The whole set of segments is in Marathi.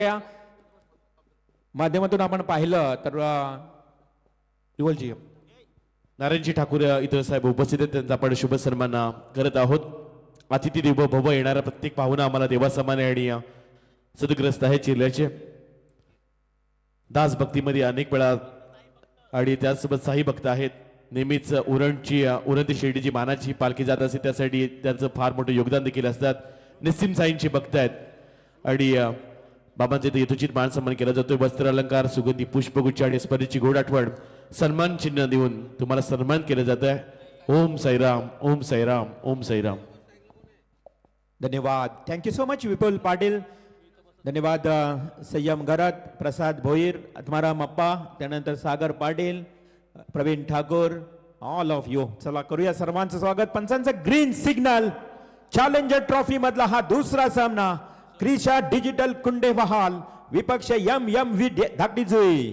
या माध्यमातून आपण पाहिलं तर युवलजी नारायणजी ठाकूर इथं साहेब उपस्थित आहेत, त्यांचा आपण शुभ सन्मान करत आहोत. अतिथी देवो भव, येणारा प्रत्येक पाहुणा आम्हाला देवासमाने आणि सदग्रस्त आहे. चिरल्याचे दास भक्तीमध्ये अनेक वेळा आणि त्याचसोबत साई भक्त आहेत. नेहमीच उरणची शिर्डीची मानाची पालखी जात असते, त्यासाठी त्यांचं फार मोठं योगदान देखील असतात. निस्सिम साईंची भक्त आहेत आणि बाबांचे इथे यथोचित मान सन्मान केला जातोय. वस्त्र अलंकार, सुगंधी पुष्पगुच्छ आणि स्पर्धेची गोड आठवण सन्मान चिन्ह देऊन तुम्हाला सन्मान केलं जात आहे. ओम साईराम, ओम साईराम, ओम साईराम. धन्यवाद. Thank you so much Vipul Patil. धन्यवाद. संयम गरत, प्रसाद भोईर, आत्माराम अप्पा, त्यानंतर Sagar Patil, Praveen Thakur, all of you. चला करूया सर्वांचं स्वागत. पंचांचं ग्रीन सिग्नल. चॅलेंजर ट्रॉफी मधला हा दुसरा सामना. क्रिशा डिजिटल कुंडेबहाल विपक्ष MMV धाकटी जुई.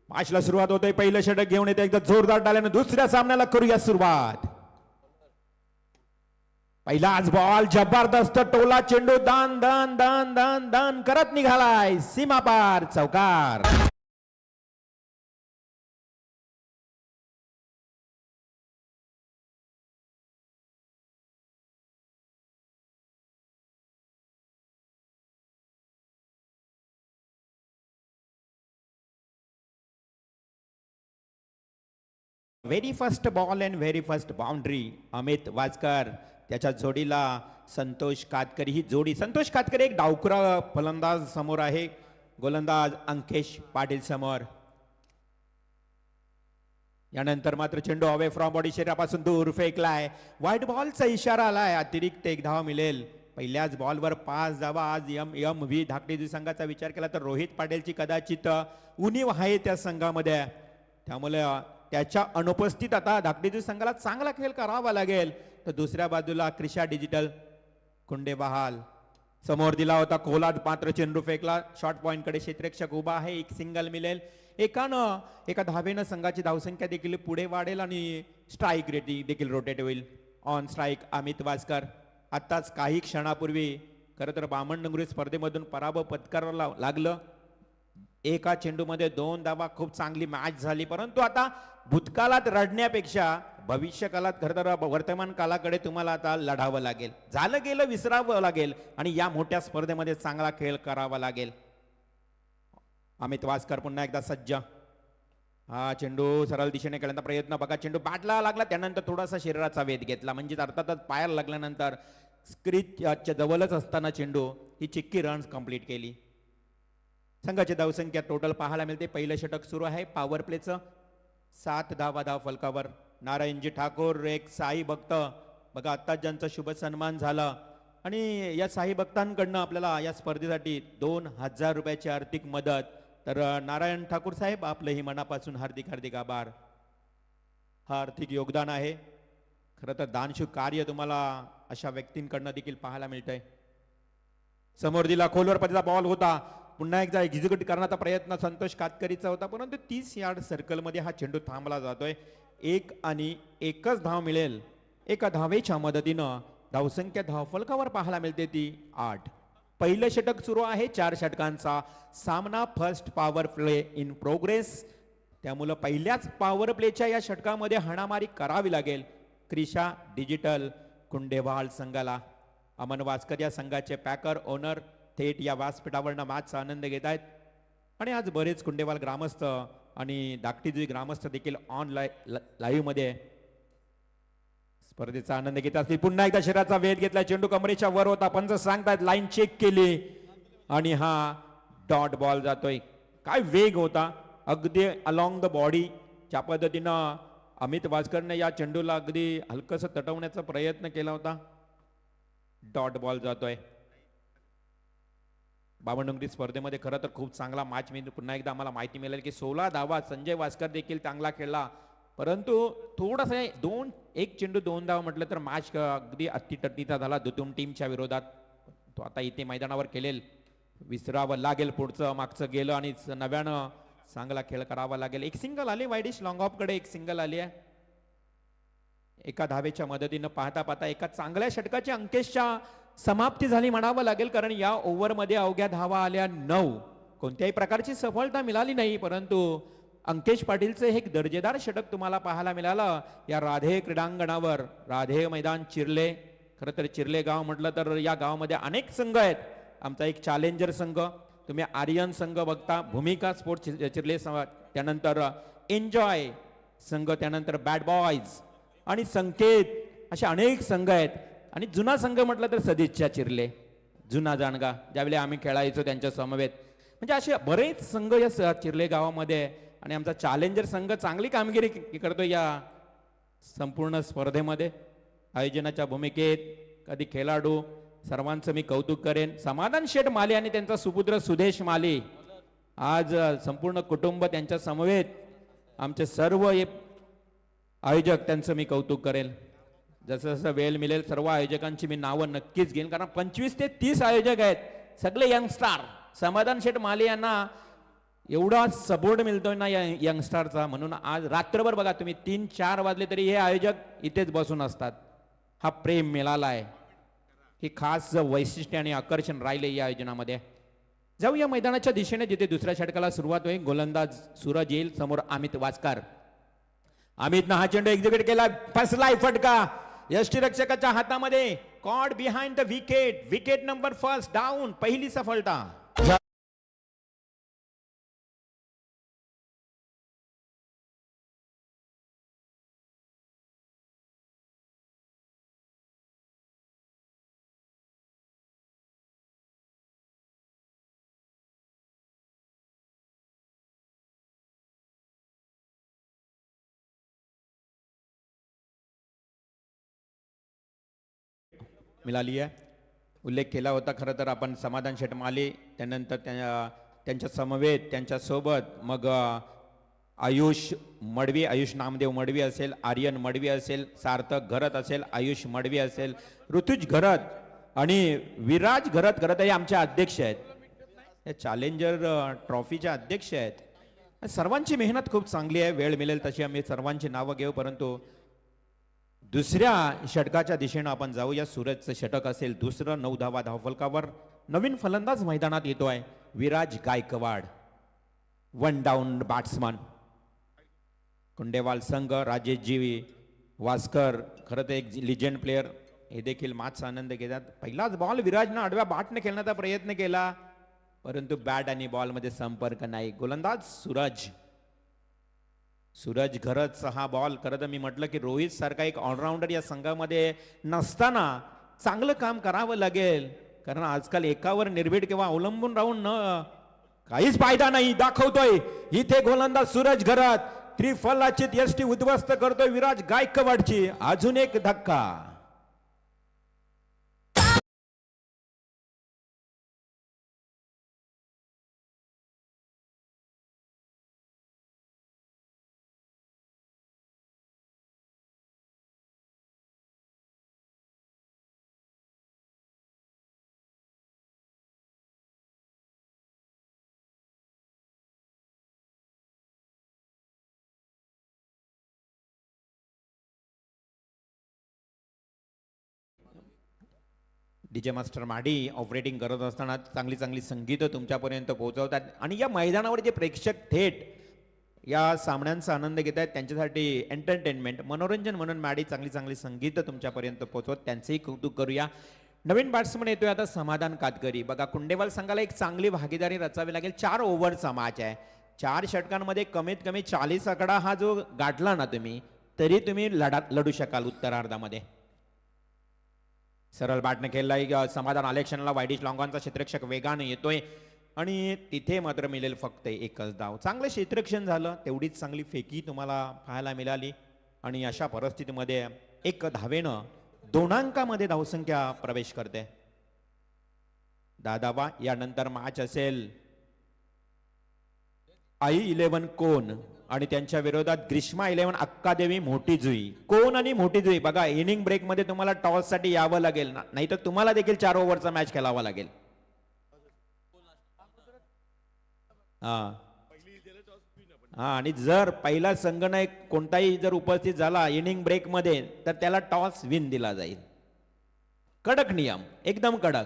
मॅचला सुरुवात होते. पहिलं षटक घेऊन येते एकदा जोरदार डाल्यानं. दुसऱ्या सामन्याला करूया सुरुवात. पहिलाच बॉल जबरदस्त टोला चेंडू दान दान दान दान दान करत निघालाय सीमा पार. चौकार. Very first ball and very first boundary. Amit Wajkar त्याच्या जोडीला संतोष कातकरी. ही जोडी संतोष कातकरी एक डावखुरा फलंदाज समोर आहे. गोलंदाज अंकेश पाटील समोर. यानंतर मात्र चेंडू अवे फ्रॉम बॉडी शरीरापासून दूर फेकलाय. व्हाईट बॉलचा इशारा आलाय. अतिरिक्त एक धाव मिळेल. पहिल्याच बॉलवर 5 धावा. आज MMV धाकटी संघाचा विचार केला तर रोहित पाटीलची कदाचित उणीव आहे त्या संघामध्ये. त्यामुळे त्याच्या अनुपस्थित आता धाकटी संघाला चांगला खेळ करावा लागेल. तर दुसऱ्या बाजूला क्रिशा डिजिटल कुंडेबहाल समोर दिला होता. कोलाद मात्र चेंडू फेकला. शॉर्ट पॉइंट कडे क्षेत्ररक्षक उभा आहे. एक सिंगल मिळेल. एका धावेनं संघाची धावसंख्या देखील पुढे वाढेल आणि स्ट्राईक रेटिंग देखील रोटेट होईल. On strike Amit Wajkar. आताच काही क्षणापूर्वी खरं तर बामणडोंगरी स्पर्धेमधून पराभव पत्करावा लागलं. एका चेंडूमध्ये 2 धावा. खूप चांगली मॅच झाली. परंतु आता भूतकाळात रडण्यापेक्षा भविष्य काळात खरं तर वर्तमान काळाकडे तुम्हाला आता लढावं लागेल. झालं गेलं विसरावं लागेल आणि या मोठ्या स्पर्धेमध्ये चांगला खेळ करावा लागेल. अमित वाजकर पुन्हा एकदा सज्ज. हा चेंडू सरळ दिशेने खेळण्याचा प्रयत्न. बघा चेंडू बॅटला लागला. त्यानंतर थोडासा शरीराचा वेध घेतला. म्हणजे अर्थातच पायाला लागल्यानंतर स्क्रीजच्या जवळच असताना चेंडू ही चिक्की रन्स कंप्लीट केली. संघाची धावसंख्या टोटल पाहायला मिळते. पहिलं षटक सुरू आहे. पॉवर प्लेचं 7 धावा धाव फलकावर. नारायणजी ठाकूर एक साई भक्त. बघा आता ज्यांचा शुभ सन्मान झाला आणि या साई भक्तांकडनं आपल्याला या स्पर्धेसाठी 2000 रुपयाची आर्थिक मदत. तर नारायण ठाकूर साहेब आपलंही मनापासून हार्दिक हार्दिक आभार. हा आर्थिक योगदान आहे. खरं तर दानशूर कार्य तुम्हाला अशा व्यक्तींकडनं देखील पाहायला मिळतंय. समोर दिला खोलवर पतीचा बॉल होता. पुन्हा एकदा एक्झिक्यूट करण्याचा प्रयत्न संतोष कातकरीचा होता. परंतु 30 यार्ड सर्कलमध्ये हा चेंडू थांबला जातोय. एक आणि एकच धाव मिळेल. एका धावेच्या मदतीनं धावसंख्या धावफलकावर पाहायला मिळते ती 8. पहिलं षटक सुरू आहे. 4 षटकांचा सामना. First power play in progress. त्यामुळं पहिल्याच पॉवर प्लेच्या या षटकामध्ये हाणामारी करावी लागेल क्रिशा डिजिटल कुंडेबहाल संघाला. अमन वाजकर या संघाचे पॅकर ओनर थेट या व्यासपीठावरनं मॅचचा आनंद घेत आहेत. आणि आज बरेच कुंडेवाल ग्रामस्थ आणि धाकटीजुई ग्रामस्थ देखील लाईव्ह मध्ये स्पर्धेचा आनंद घेत असतील. पुन्हा एकदा शरीराचा वेध घेतला. चेंडू कमरेच्या वर होता. पंच सांगतायत लाईन चेक केली आणि हा डॉट बॉल जातोय. काय वेग होता अगदी अलॉंग द बॉडी. ज्या पद्धतीनं अमित वाजकरने या चेंडूला अगदी हलकस तटवण्याचा प्रयत्न केला होता. डॉट बॉल जातोय. बामणडोंगरी स्पर्धेमध्ये खरं तर खूप चांगला मॅच मिळेल. पुन्हा एकदा आम्हाला माहिती मिळेल की 16 धावा. संजय वास्कर देखील चांगला खेळला. परंतु थोडासा 1 चेंडू 2 धावा म्हटलं तर मॅच अगदी अत्तीटट्टीचा झाला दुतून टीमच्या विरोधात. तो आता इथे मैदानावर खेळेल. विसरावं लागेल. पुढचं मागचं गेलं आणि नव्यानं चांगला खेळ करावा लागेल. एक सिंगल आली वाईडिश लॉंग ऑफ कडे. एक सिंगल आली आहे. एका धावेच्या मदतीनं पाहता पाहता एका चांगल्या षटकाची अंकेशच्या समाप्ती झाली म्हणावं लागेल, कारण या ओव्हरमध्ये अवघ्या धावा आल्या 9. कोणत्याही प्रकारची सफलता मिळाली नाही, परंतु अंकेश पाटीलचं हे एक दर्जेदार षटक तुम्हाला पाहायला मिळालं या राधे क्रीडांगणावर. राधे मैदान चिर्ले, खरं तर चिर्ले गाव म्हटलं तर या गावामध्ये अनेक संघ आहेत. आमचा एक चॅलेंजर संघ, तुम्ही आर्यन संघ बघता, भूमिका स्पोर्ट्स चिर्ले, त्यानंतर एन्जॉय संघ, त्यानंतर बॅड बॉयज आणि संकेत, असे अनेक संघ आहेत. आणि जुना संघ म्हटलं तर सदिच्छा चिर्ले, जुना जाणगा, ज्यावेळी आम्ही खेळायचो त्यांच्या समवेत. म्हणजे असे बरेच संघ या चिर्ले गावामध्ये. आणि आमचा चॅलेंजर संघ चांगली कामगिरी करतो या संपूर्ण स्पर्धेमध्ये. आयोजनाच्या भूमिकेत कधी खेळाडू सर्वांचं मी कौतुक करेन. समाधान शेठ माले आणि त्यांचा सुपुत्र सुदेश माले, आज संपूर्ण कुटुंब त्यांच्या समवेत. आमचे सर्व आयोजक, त्यांचं मी कौतुक करेल. जसं जसं वेळ मिळेल सर्व आयोजकांची मी नावं नक्कीच घेईन, कारण 25 ते 30 आयोजक आहेत, सगळे यंगस्टार. समाधान शेठ माले यांना एवढा सपोर्ट मिळतोय ना या यंगस्टारचा, म्हणून आज रात्रभर बघा तुम्ही 3-4 वाजले तरी हे आयोजक इथेच बसून असतात. हा प्रेम मिळाला आहे, ही खास वैशिष्ट्य आणि आकर्षण राहिले या आयोजनामध्ये. जाऊ या मैदानाच्या दिशेने, जिथे दुसऱ्या षटकाला सुरुवात होईल. गोलंदाज सूरज येईल, समोर अमित वासकर. अमितनं हा चेंडू एक्झिक्यूट केला, फसलाय फटका यष्टीरक्षकाच्या हातामध्ये. Caught behind the wicket, wicket number first down, पहिली सफलता. मिळाली आहे. उल्लेख केला होता खरं तर आपण समाधान शेठ माले, त्यानंतर त्यांच्या समवेत त्यांच्यासोबत मग आयुष मडवी, आयुष नामदेव मडवी असेल, आर्यन मडवी असेल, सार्थक घरत असेल, आयुष मडवी असेल, ऋतुज घरत आणि विराज घरत. घरत हे आमचे अध्यक्ष आहेत, हे चॅलेंजर ट्रॉफीचे अध्यक्ष आहेत. सर्वांची मेहनत खूप चांगली आहे. वेळ मिळेल तशी आम्ही सर्वांची नावं घेऊ, परंतु दुसऱ्या षटकाच्या दिशेनं आपण जाऊया. सूरजचं षटक असेल दुसरं. 9 धावा धावफलकावर. नवीन फलंदाज मैदानात येतोय, विराज गायकवाड, 1 डाऊन बॅट्समन. कुंडेवाल संघ, राजेशजी वासकर, खरं तर एक लिजेंड प्लेअर, हे देखील माच आनंद घेतात. पहिलाच बॉल विराजनं आडव्या बॅटने खेळण्याचा प्रयत्न केला, परंतु बॅट आणि बॉल मध्ये संपर्क नाही. गोलंदाज सूरज घरतचा हा बॉल. खरं तर मी म्हटलं की रोहित सारखा एक ऑलराऊंडर या संघामध्ये नसताना चांगलं काम करावं लागेल, कारण आजकाल एकावर निर्भीड किंवा अवलंबून राहून काहीच फायदा नाही. दाखवतोय इथे गोलंदाज सूरज घरत, त्रिफलाचित यष्टी उद्ध्वस्त करतोय विराज गायकवाडची. अजून एक धक्का. डीजे मास्टर माडी ऑपरेटिंग करत असताना चांगली संगीत तुमच्यापर्यंत पोहोचवतात, आणि या मैदानावर जे प्रेक्षक थेट या सामन्यांचा आनंद घेत आहेत त्यांच्यासाठी एंटरटेनमेंट, मनोरंजन म्हणून माडी चांगली संगीत तुमच्यापर्यंत पोहोचवत, त्यांचंही कौतुक करूया. नवीन बॅट्समन येतोय आता समाधान कातकरी. बघा, कुंडेवाल संघाला एक चांगली भागीदारी रचावी लागेल. 4 ओव्हरचा मॅच आहे. 4 षटकांमध्ये कमीत कमी 40 आकडा हा जो गाठला ना तुम्ही, तरी तुम्ही लढू शकाल उत्तरार्धामध्ये. सरळ बॅटने खेळलाय समाधान. आलेक्शनला वाईडिश लॉंगॉनचा क्षेत्ररक्षक वेगाने येतोय आणि तिथे मात्र मिळेल फक्त एकच धाव. चांगलं क्षेत्ररक्षण झालं, तेवढीच चांगली फेकी तुम्हाला पाहायला मिळाली, आणि अशा परिस्थितीमध्ये 1 धावेनं 2 अंकामध्ये धावसंख्या प्रवेश करते. 10 धावा. यानंतर मॅच असेल I11 कोण आणि त्यांच्या विरोधात ग्रीष्मा 11 अक्कादेवी मोठी जुई. कोण आणि मोठी जुई. बघा, इनिंग ब्रेक मध्ये तुम्हाला टॉस साठी यावं लागेल ना, नाहीतर तुम्हाला देखील 4 ओव्हरचा मॅच खेळावा लागेल. हा, आणि जर पहिला संघ नाही कोणताही जर उपस्थित झाला इनिंग ब्रेक मध्ये, तर त्याला टॉस विन दिला जाईल. कडक नियम, एकदम कडक.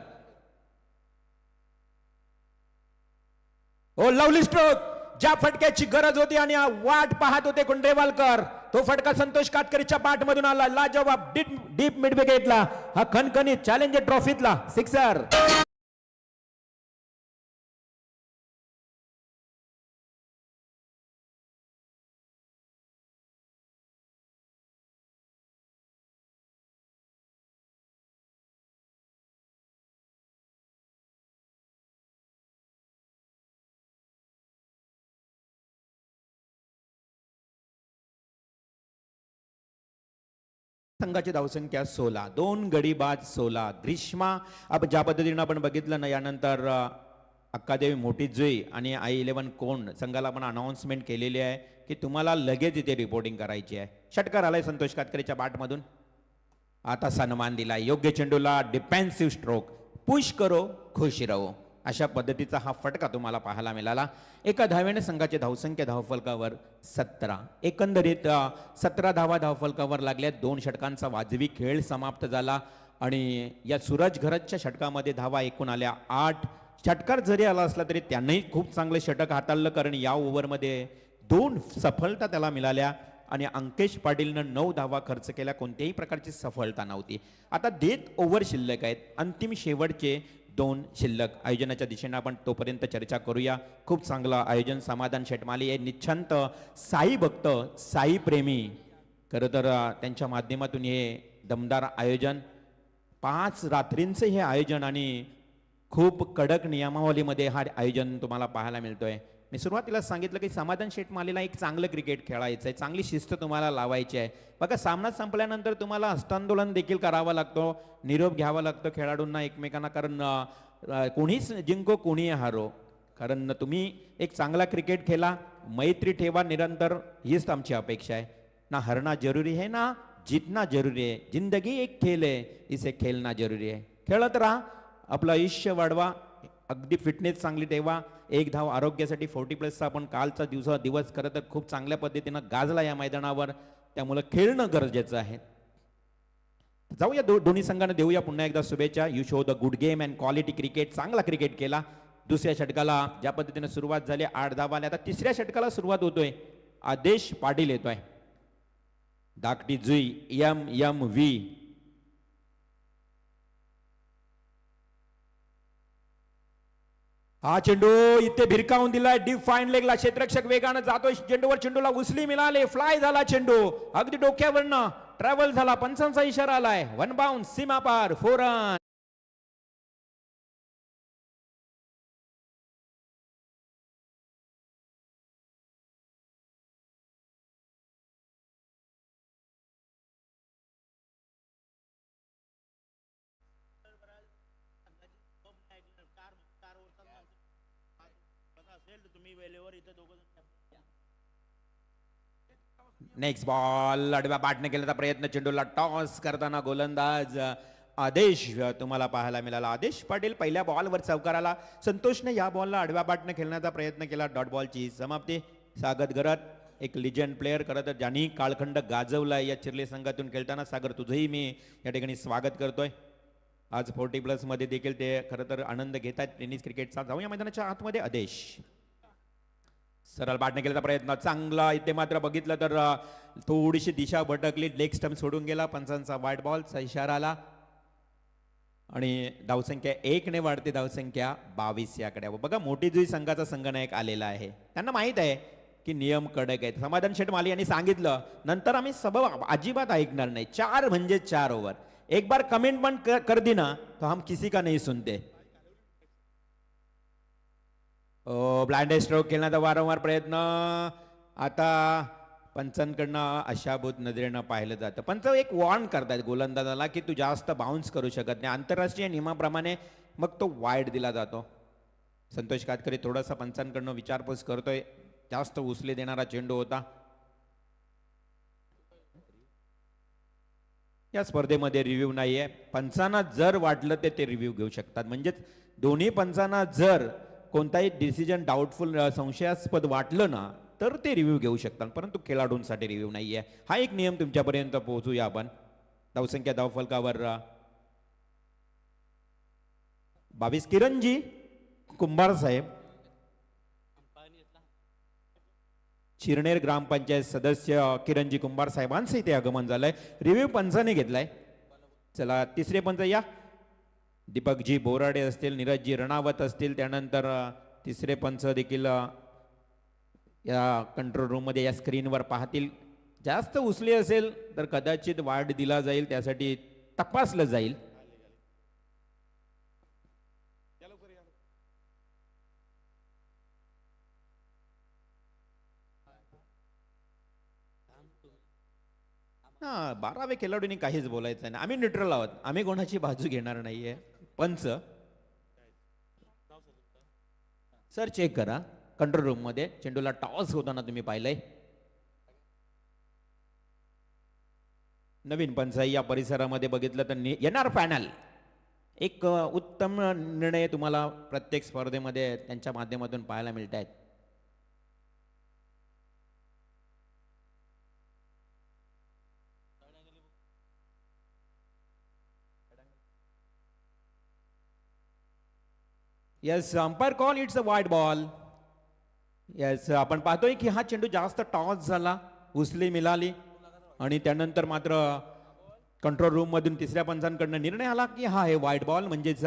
ओ लवली स्ट्रोक, ज्या फटक्याची गरज होती आणि वाट पाहत होते कुंडेवालकर, तो फटका संतोष कातकरीच्या पाठ मधून आला. लाजवाब डीप मिड विकेटला, हा खणखणीत चॅलेंजर ट्रॉफीतला सिक्सर. संघाची धावसंख्या 16, 2 गडी बाद 16. ग्रीष्मा आपण ज्या पद्धतीने आपण बघितलं ना, यानंतर अक्कादेवी मोठी जुई आणि i11 कोण संघाला आपण अनाउन्समेंट केलेली आहे की तुम्हाला लगेच इथे रिपोर्टिंग करायची आहे. षटकार आलाय संतोष कातकरीच्या बॅटमधून. आता सन्मान दिला योग्य चेंडूला, डिफेन्सिव्ह स्ट्रोक, पुश करो खुश रहो, अशा पद्धतीचा हा फटका तुम्हाला पाहायला मिळाला. एका धावेने संघाची धावसंख्या धावफलकावर 17. एकंदरीत 17 धावा धावफलकावर लागल्या. 2 षटकांचा वाजवी खेळ समाप्त झाला आणि या सूरज घरतच्या षटकामध्ये धावा एकूण आल्या 8. षटकार जरी आला असला तरी त्यांनाही खूप चांगले षटक हाताळलं, कारण या ओव्हरमध्ये 2 सफलता त्याला मिळाल्या आणि अंकेश पाटीलनं 9 धावा खर्च केल्या. कोणत्याही प्रकारची सफलता नव्हती. आता डेथ ओव्हर शिल्लक आहेत, अंतिम शेवटचे 2 शिल्लक. आयोजनाच्या दिशेने आपण तोपर्यंत चर्चा करूया. खूप चांगलं आयोजन समाधान शेटमाली आहे. निच्छंत साई भक्त, साई प्रेमी, खरं तर त्यांच्या माध्यमातून हे दमदार आयोजन, 5 रात्रींचे हे आयोजन आणि खूप कडक नियमावलीमध्ये हा आयोजन तुम्हाला पाहायला मिळतोय. मी सुरुवातीला सांगितलं की समाधान शेटमालीला एक चांगलं क्रिकेट खेळायचं आहे, चांगली शिस्त तुम्हाला लावायची आहे. बघा सामना संपल्यानंतर तुम्हाला हस्तांदोलन देखील करावं लागतं, निरोप घ्यावा लागतो खेळाडूंना एकमेकांना, कारण कोणीच जिंको कोणी हारो. कारण तुम्ही एक चांगला क्रिकेट खेळा, मैत्री ठेवा निरंतर, हीच आमची अपेक्षा आहे. ना हरना जरुरी है ना जीतना जरुरी आहे. जिंदगी एक खेळ आहे, इसे खेळणं जरुरी आहे. खेळत राहा, आपलं आयुष्य वाढवा, अगदी फिटनेस चांगली ठेवा. 1 धाव आरोग्यासाठी 40+चा आपण कालचा दिवस खरं तर खूप चांगल्या पद्धतीनं गाजला या मैदानावर, त्यामुळे खेळणं गरजेचं आहे. जाऊया दोन्ही संघांना देऊया पुन्हा एकदा शुभेच्छा. You show the good game and quality cricket. चांगला क्रिकेट केला. दुसऱ्या षटकाला ज्या पद्धतीने सुरुवात झाली 8 धावा आल्या. आता तिसऱ्या षटकाला सुरुवात होतोय. आदेश पाटील येतोय. धाकटी जुई MMV. हा चेंडू इथे भिरकावून दिलाय डीप फाईन लेगला. क्षेत्ररक्षक वेगानं जातोय चेंडूवर, चेंडूला उचली मिळाले, फ्लाय झाला चेंडू, अगदी डोक्यावरनं ट्रॅव्हल झाला. पंचांचा इशारा आलाय, 1 बाउन्स, सीमा पार, 4 रन. नेक्स्ट बॉल आडव्या बॅटने केल्याचा प्रयत्न, चेंडूला टॉस करताना गोलंदाज आदेश तुम्हाला पाहायला मिळाला. आदेश पाटील पहिल्या बॉलवर चौकाराला. संतोषने या बॉलला आडव्या बॅटने खेळण्याचा प्रयत्न केला. डॉट बॉलची समाप्ती. सागर गरत एक लिजंड प्लेयर, खरं तर ज्यांनी कालखंड गाजवला या चिरले संघातून खेळताना. सागर तुझंही मी या ठिकाणी स्वागत करतोय. आज 40+ मध्ये देखील ते खरं तर आनंद घेत आहेत टेनिस क्रिकेटचा. जाऊया मैदानाच्या आतमध्ये. आदेश सरळ बॅटने केल्याचा प्रयत्न चांगला, इथे मात्र बघितलं तर थोडीशी दिशा भटकली, लेग स्टंप सोडून गेला. पंचांचा वाईट बॉलचा इशारा आला आणि धावसंख्या 1 ने वाढते, धावसंख्या 22 याकडे. बघा मोठी जुई संघाचा संघनायक आलेला आहे. त्यांना माहित आहे की नियम कडक आहेत. समाधान शेटमाली यांनी सांगितलं नंतर आम्ही सबब अजिबात ऐकणार नाही. 4 म्हणजे 4 ओव्हर. एक बार कमेंट पण कर दी ना तो हम किसी का नहीं सुनते. ब्लाइंड स्ट्रोक खेळण्याचा वारंवार प्रयत्न. आता पंचांकडनं अशाभूत नजरेनं पाहिलं जातं. पंच एक वॉर्न करतात गोलंदाजाला की तू जास्त बाउन्स करू शकत नाही. आंतरराष्ट्रीय नियमाप्रमाणे मग तो वाईड दिला जातो. संतोष कातकरी थोडासा पंचांकडनं विचारपूस करतोय. जास्त उचले देणारा चेंडू होता. या स्पर्धेमध्ये रिव्ह्यू नाहीये. पंचांना जर वाटलं ते रिव्ह्यू घेऊ शकतात. म्हणजेच दोन्ही पंचांना जर कोणताही डिसिजन डाऊटफुल संशयास्पद वाटलं ना तर ते रिव्ह्यू घेऊ शकतात, परंतु खेळाडूंसाठी रिव्ह्यू नाहीये. हा एक नियम तुमच्यापर्यंत पोहोचूया आपण. धावसंख्या धावफलकावर 22 किरणजी कुंभार साहेब, चिरनेर ग्रामपंचायत सदस्य किरणजी कुंभार साहेबांचं इथे आगमन झालंय. रिव्ह्यू पंचाने घेतलाय. चला तिसरे पंच या. दीपकजी बोराडे असतील, नीरजजी रणावत असतील, त्यानंतर तिसरे पंच देखील या कंट्रोल रूम मध्ये या स्क्रीनवर पाहतील. जास्त उसली असेल तर कदाचित वाढ दिला जाईल, त्यासाठी तपासलं जाईल. हा 12व्या खेळाडूंनी काहीच बोलायचं नाही. आम्ही न्यूट्रल आहोत, आम्ही कोणाची बाजू घेणार नाहीये. पंच सर चेक करा कंट्रोल रूम मध्ये चेंडूला टॉस होताना तुम्ही पाहिलंय. नवीन पंच या परिसरामध्ये बघितलं तर येणार पॅनल. एक उत्तम निर्णय तुम्हाला प्रत्येक स्पर्धेमध्ये त्यांच्या माध्यमातून पाहायला मिळत आहेत. Yes umpire call, it's a wide ball. Yes आपण पाहतोय की हा चेंडू जास्त टॉस झाला, उचली मिळाली आणि त्यानंतर मात्र कंट्रोल रूम मधून तिसऱ्या पंचांकडनं निर्णय आला की हा हे वाईड बॉल. म्हणजेच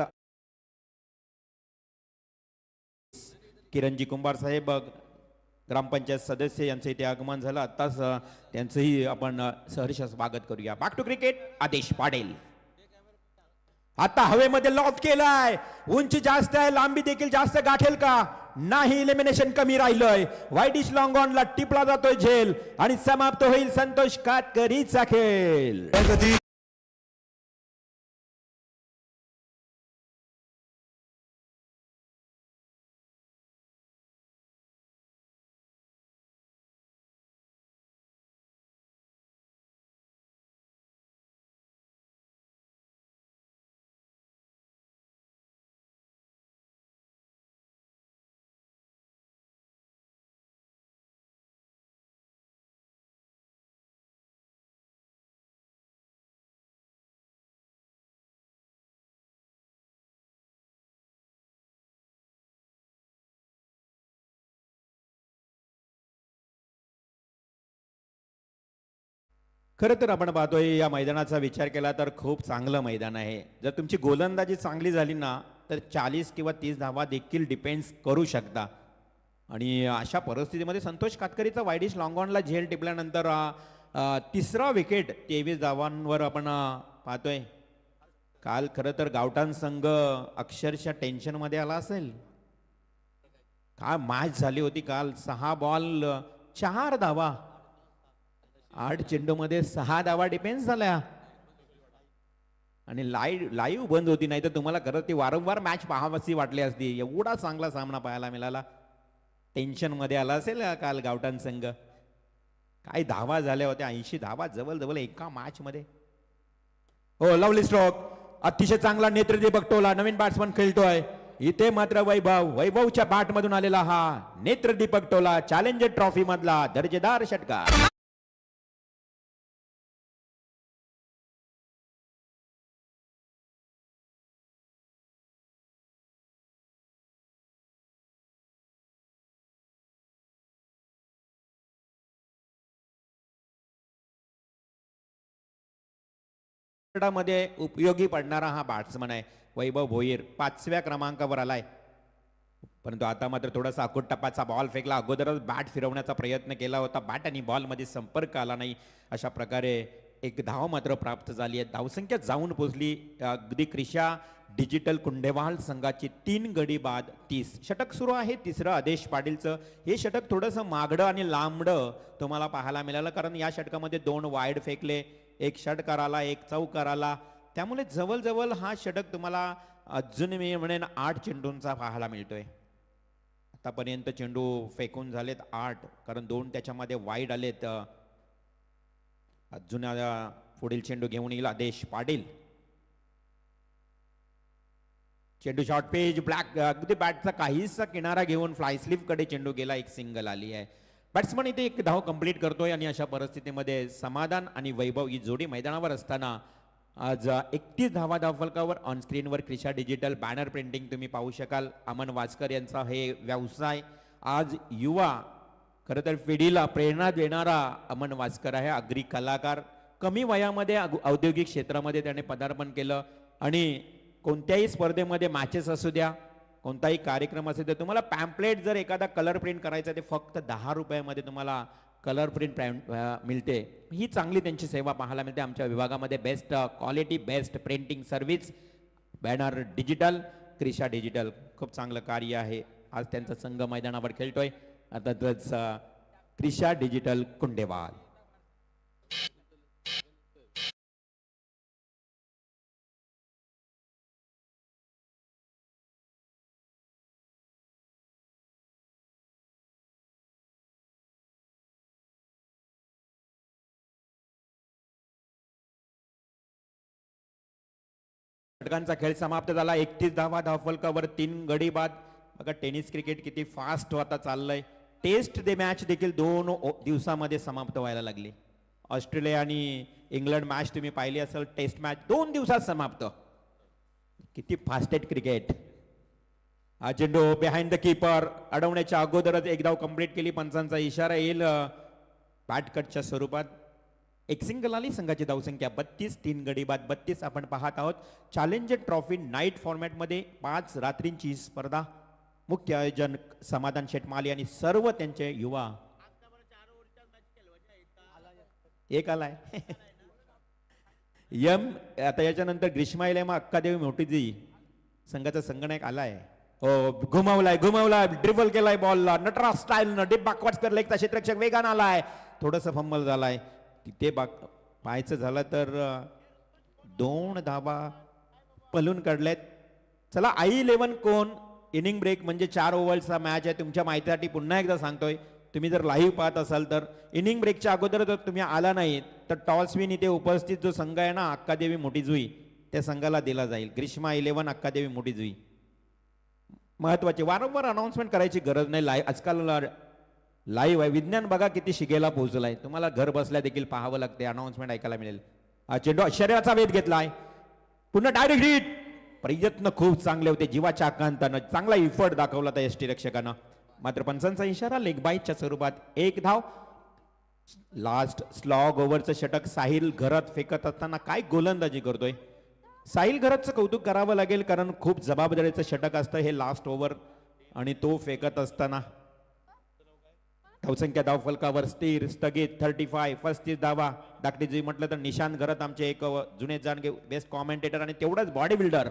किरणजी कुंभार साहेब ग्रामपंचायत सदस्य यांचं इथे आगमन झालं. आत्ताच त्यांचंही आपण सहर्ष स्वागत करूया. Back to cricket. आदेश पाडेल आता हवेमध्ये लॉफ केलाय. उंची जास्त आहे, लांबी देखील जास्त गाठेल का नाही. इलिमिनेशन कमी राहिलंय. वाईडिश लॉंग ऑनला टिपला जातोय झेल आणि समाप्त होईल संतोष कातकरीचा खेळ. खरं तर आपण पाहतोय या मैदानाचा विचार केला तर खूप चांगलं मैदान आहे. जर तुमची गोलंदाजी चांगली झाली ना तर 40 किंवा 30 धावा देखील डिपेंड्स करू शकता. आणि अशा परिस्थितीमध्ये संतोष कातकरीचा वाईडिश लॉंगॉनला झेल टिपल्यानंतर तिसरा विकेट 23 धावांवर आपण पाहतोय. काल खरं तर गावठाण संघ अक्षरशः टेन्शनमध्ये आला असेल. काय मॅच झाली होती काल. 6 बॉल 4 धावा, 8 चेंडूमध्ये 6 धावा डिफेन्स झाल्या आणि लाईव्ह बंद होती. नाही तर तुम्हाला खरं ती वारंवार मॅच पाहावीशी वाटली असती. एवढा चांगला सामना पाहायला मिळाला. टेन्शन मध्ये आला असेल काल गावठाण संघ. काय धावा झाल्या होत्या, 80 धावा जवळ एका मॅच मध्ये. हो लवली स्ट्रोक, अतिशय चांगला नेतृत्व बघतोला. नवीन बॅट्समन खेळतोय इथे मात्र वैभवच्या बॅट मधून आलेला हा नेत्र दीपक टोला चॅलेंजर ट्रॉफी मधला दर्जेदार षटकार. मध्ये उपयोगी पडणारा हा बॅट्समन आहे वैभव भोईर. 5व्या क्रमांकावर आलाय. परंतु आता मात्र थोडासा अकोटप्पाचा बॉल फेकला. अगोदरच बॅट फिरवण्याचा प्रयत्न केला होता. बॅट आणि बॉल मध्ये संपर्क आला नाही. अशा प्रकारे एक धाव मात्र प्राप्त झाली आहे. धावसंख्या जाऊन पोहोचली अगदी क्रिशा डिजिटल कुंडेवाल संघाची 3 गडी बाद 30. षटक सुरू आहे तिसरं आदेश पाटीलचं. हे षटक थोडंसं मागडं आणि लांबडं तुम्हाला पाहायला मिळालं, कारण या षटकामध्ये 2 वाईड फेकले, एक षटकार आला, एक चौकार आला. त्यामुळे जवळ हा षटक तुम्हाला अजून मी म्हणेन 8 चेंडूंचा पाहायला मिळतोय. आतापर्यंत चेंडू फेकून झालेत 8, कारण 2 त्याच्यामध्ये वाईड आलेत. अजून पुढील चेंडू घेऊन येईल आदेश पाटील. चेंडू शॉर्ट पेज ब्लॅक, अगदी बॅटचा काहीसा किनारा घेऊन फ्लाय स्लीप कडे चेंडू गेला. एक सिंगल आली आहे. बॅट्समन इथे एक धाव कंप्लीट करतोय आणि अशा परिस्थितीमध्ये समाधान आणि वैभव ही जोडी मैदानावर असताना आज 31 धावा धावफलकावर ऑन स्क्रीनवर क्रिशा डिजिटल बॅनर प्रिंटिंग तुम्ही पाहू शकाल. अमन वासकर यांचा हे व्यवसाय. आज युवा खरं तर पिढीला प्रेरणा देणारा अमन वासकर आहे. अग्री कलाकार. कमी वयामध्ये औद्योगिक क्षेत्रामध्ये त्याने पदार्पण केलं आणि कोणत्याही स्पर्धेमध्ये मॅचेस असू द्या, कोणताही कार्यक्रम असू द्या, तुम्हाला पॅम्पलेट जर एखादा कलर प्रिंट करायचा ते फक्त 10 रुपयामध्ये तुम्हाला कलर प्रिंट मिळते. ही चांगली त्यांची सेवा पाहायला मिळते. आमच्या विभागामध्ये best quality, best printing service, banner digital, क्रिशा डिजिटल. खूप चांगलं कार्य आहे. आज त्यांचा संघ मैदानावर खेळतोय. अर्थातच क्रिशा डिजिटल कुंडेवाल. षटकांचा खेळ समाप्त झाला. 31 धावा धावफलकावर 3 गडी बाद. बघा टेनिस क्रिकेट किती फास्ट आता चाललंय. टेस्ट दे मॅच देखील 2 दिवसामध्ये समाप्त व्हायला लागली. ऑस्ट्रेलिया आणि इंग्लंड मॅच तुम्ही पाहिली असेल, टेस्ट मॅच 2 दिवसात समाप्त. किती फास्टेड क्रिकेट. हा चेंडू बिहाइंड द कीपर अडवण्याच्या अगोदरच एक धाव कंप्लीट केली. पंचांचा इशारा येईल बॅट कटच्या स्वरूपात. एक सिंगल आली. संघाची धावसंख्या 32. 3 गडी बाद 32 आपण पाहत आहोत. चॅलेंजर ट्रॉफी नाईट फॉर्मॅटमध्ये 5 रात्रींची स्पर्धा. मुख्य आयोजन समाधान शेटमाली आणि सर्व त्यांचे युवा. एक आलाय यम. आता याच्यानंतर ग्रीष्मा इलेमा अक्कादेवी मोठीजी संघाचा संगणक आलाय. हो घुमवलाय ड्रिबल केलाय बॉलला नटराज स्टाईल न डिप बॅकवर्ड्स करले. एक क्षेत्ररक्षक वेगानं आलाय. थोडंसं फंबल झालाय तिथे. पाहायचं झालं तर 2 धावा पलून काढलेत. चला I11 कोण. इनिंग ब्रेक म्हणजे 4 ओव्हरचा मॅच आहे. तुमच्या माहितीसाठी पुन्हा एकदा सांगतोय, तुम्ही जर लाईव्ह पाहत असाल तर इनिंग ब्रेकच्या अगोदर जर तुम्ही आला नाही तर टॉसविन इथे उपस्थित जो संघ आहे ना अक्कादेवी मोठीजुई, त्या संघाला दिला जाईल. ग्रीष्मा 11 अक्कादेवी मोठीजुई. महत्वाचे वारंवार अनाउन्समेंट करायची गरज नाही. लाईव्ह आजकाल लाईव्ह आहे. विज्ञान बघा किती शिगेला पोहोचलाय. तुम्हाला घर बसल्या देखील पाहावं लागते. अनाउन्समेंट ऐकायला मिळेल. हा चेंडू शरीराचा वेध घेतलाय. पुन्हा डायरेक्ट हिट. प्रयत्न खूप चांगले होते. जीवाच्या आकांतानं चांगला इफर्ट दाखवला त्या यष्टीरक्षकानं. मात्र पंचांचा इशारा लेग बाईटच्या स्वरूपात 1 धाव. लास्ट स्लॉग ओव्हरचं षटक साहिल घरात फेकत असताना काय गोलंदाजी करतोय. साहिल घरातचं कौतुक करावं लागेल, कारण खूप जबाबदारीचं षटक असतं हे लास्ट ओव्हर आणि तो फेकत असताना. धावसंख्या धावफलकावर स्थिर स्थगित 35. 35 धावा. धाकटीजी म्हटलं तर निशांत घरात आमचे एक जुने जाणगे बेस्ट कॉमेंटेटर आणि तेवढाच बॉडी बिल्डर.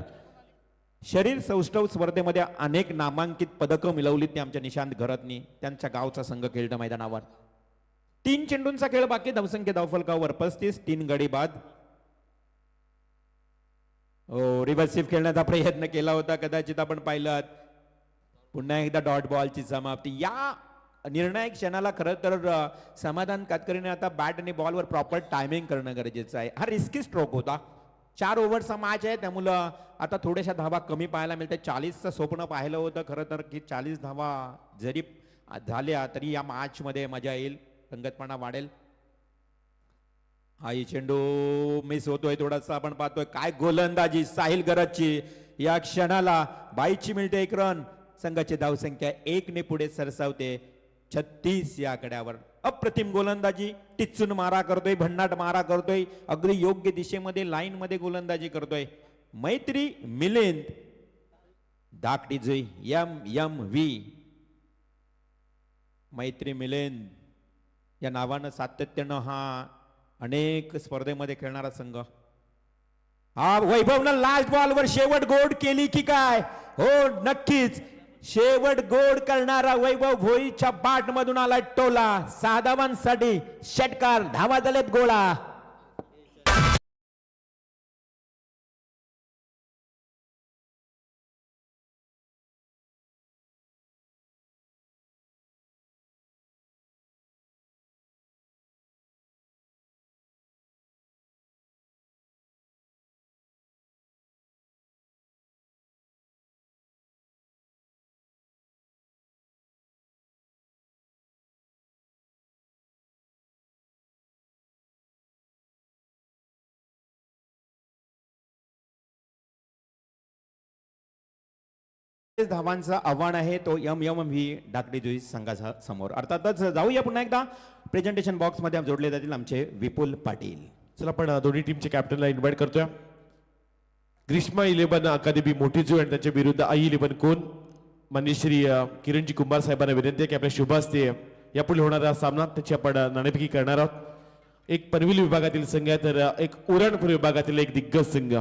शरीर सौष्ठव स्पर्धेमध्ये अनेक नामांकित पदकं मिळवलीत ते आमच्या निशांत घरातनी. त्यांच्या गावचा संघ खेळतो मैदानावर. 3 चेंडूंचा खेळ बाकी. धावसंख्या धावफलकावर 35. 3 गडी बाद. रिव्हर्सिव्ह खेळण्याचा प्रयत्न केला होता, कदाचित आपण पाहिलं. पुन्हा एकदा डॉट बॉलची समाप्ती. या निर्णायक क्षणाला खरं तर समाधान कातकरीने आता बॅट आणि बॉलवर प्रॉपर टायमिंग करणं गरजेचं आहे. हा रिस्की स्ट्रोक होता. 4 ओव्हरचा मॅच आहे, त्यामुळं आता थोड्याशा धावा कमी पाहायला मिळतात. 40चं स्वप्न पाहिलं होतं खरं तर की 40 धावा जरी झाल्या तरी या मॅच मध्ये मजा येईल, रंगतपणा वाढेल. हा चेंडू मिस होतोय थोडासा. आपण पाहतोय काय गोलंदाजी साहिल गरजची. या क्षणाला बाईची मिळते 1 रन. संघाची धावसंख्या 1 ने पुढे सरसावते 36 या आकड्यावर. अप्रतिम गोलंदाजी. टिचून मारा करतोय, भन्नाट मारा करतोय, अगदी योग्य दिशेमध्ये लाईन मध्ये गोलंदाजी करतोय. मैत्री मिलिंद धाकटीजी MMV. मैत्री मिलिंद या नावानं सातत्यानं हा अनेक स्पर्धेमध्ये खेळणारा संघ. हा वैभवनं लास्ट बॉलवर शेवट गोड केली की काय. हो नक्कीच शेवट गोड करणारा वैभव भोईच्या बाट मधून आला टोला. 6 धावांसाठी षटकार. धावा झालेत गोळा. धावांचं आव्हान आहे तो व्ही धाकटी जुई संघाचा समोर. अर्थातच जाऊया पुन्हा एकदा प्रेझेंटेशन बॉक्स मध्ये जोडले जातील आमचे विपुल पाटील. चला आपण दोन्ही टीमच्या कॅप्टनला इन्व्हाइट करतोय. ग्रीष्मा 11 अकादमी मोठी जू आणि त्यांच्या विरुद्ध आई 11 कोण. माननीय श्री किरणजी कुंभार साहेबांना विनंती आहे की आपल्या शुभ हस्ते यापुढे होणारा सामना त्याची आपण नाणेफेकी करणार आहोत. एक पनवेल विभागातील संघ आहे तर एक उरणपूर विभागातील एक दिग्गज संघ.